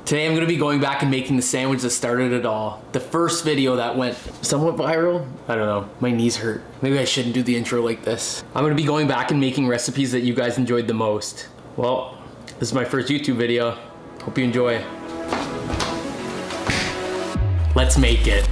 Today I'm gonna be going back and making the sandwich that started it all. The first video that went somewhat viral. I don't know, my knees hurt. Maybe I shouldn't do the intro like this. I'm gonna be going back and making recipes that you guys enjoyed the most. Well, this is my first YouTube video. Hope you enjoy. Let's make it.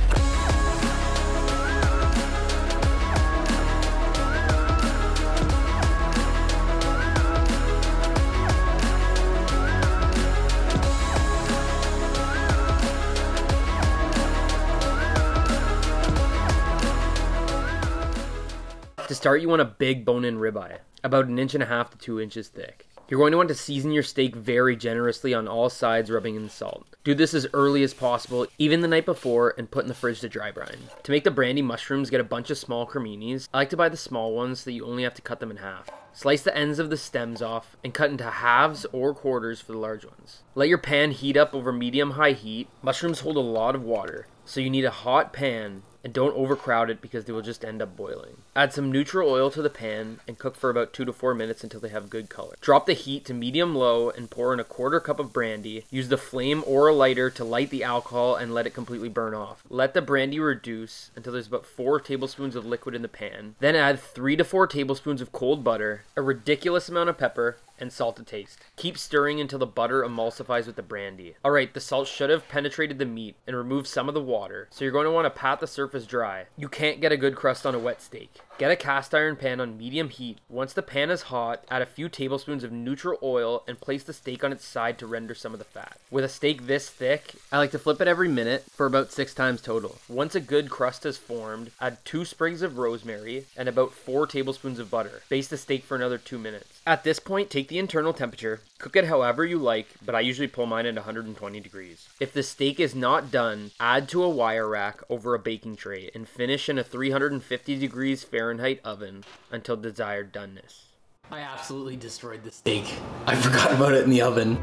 To start, you want a big bone-in ribeye, about 1.5 to 2 inches thick. You're going to want to season your steak very generously on all sides, rubbing in salt. Do this as early as possible, even the night before, and put in the fridge to dry brine. To make the brandy mushrooms, get a bunch of small creminis. I like to buy the small ones so that you only have to cut them in half. Slice the ends of the stems off and cut into halves or quarters for the large ones. Let your pan heat up over medium-high heat. Mushrooms hold a lot of water, so you need a hot pan, and don't overcrowd it because they will just end up boiling. Add some neutral oil to the pan and cook for about 2 to 4 minutes until they have good color. Drop the heat to medium-low and pour in 1/4 cup of brandy. Use the flame or a lighter to light the alcohol and let it completely burn off. Let the brandy reduce until there's about 4 tablespoons of liquid in the pan. Then add 3 to 4 tablespoons of cold butter, a ridiculous amount of pepper, and salt to taste. Keep stirring until the butter emulsifies with the brandy. Alright, the salt should have penetrated the meat and removed some of the water, so you're going to want to pat the surface dry. You can't get a good crust on a wet steak. Get a cast iron pan on medium heat. Once the pan is hot, add a few tablespoons of neutral oil and place the steak on its side to render some of the fat. With a steak this thick, I like to flip it every minute for about 6 times total. Once a good crust has formed, add 2 sprigs of rosemary and about 4 tablespoons of butter. Baste the steak for another 2 minutes. At this point, take the internal temperature, cook it however you like, but I usually pull mine at 120 degrees. If the steak is not done, add to a wire rack over a baking tray and finish in a 350 degrees Fahrenheit oven until desired doneness. I absolutely destroyed the steak. I forgot about it in the oven.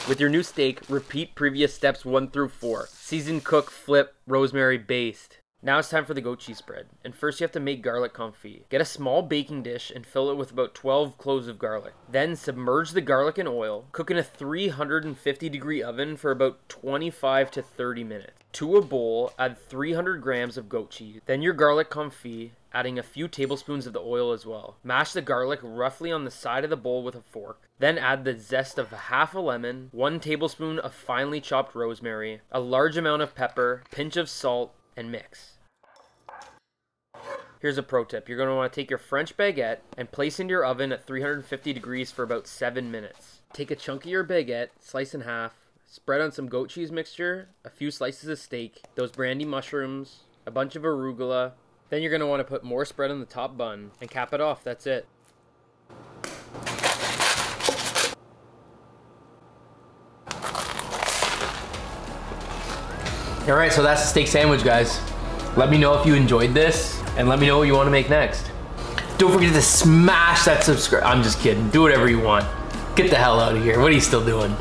With your new steak, repeat previous steps 1 through 4. Season, cook, flip, rosemary, baste. Now it's time for the goat cheese spread. And first you have to make garlic confit. Get a small baking dish and fill it with about 12 cloves of garlic. Then submerge the garlic in oil. Cook in a 350 degree oven for about 25 to 30 minutes. To a bowl, add 300 grams of goat cheese. Then your garlic confit, adding a few tablespoons of the oil as well. Mash the garlic roughly on the side of the bowl with a fork. Then add the zest of half a lemon, 1 tablespoon of finely chopped rosemary, a large amount of pepper, pinch of salt, and mix. Here's a pro tip. You're going to want to take your French baguette and place into your oven at 350 degrees for about 7 minutes. Take a chunk of your baguette, slice in half, spread on some goat cheese mixture, a few slices of steak, those brandy mushrooms, a bunch of arugula. Then you're going to want to put more spread on the top bun and cap it off. That's it. Alright, so that's the steak sandwich, guys. Let me know if you enjoyed this, and let me know what you want to make next. Don't forget to smash that subscribe. I'm just kidding. Do whatever you want. Get the hell out of here. What are you still doing?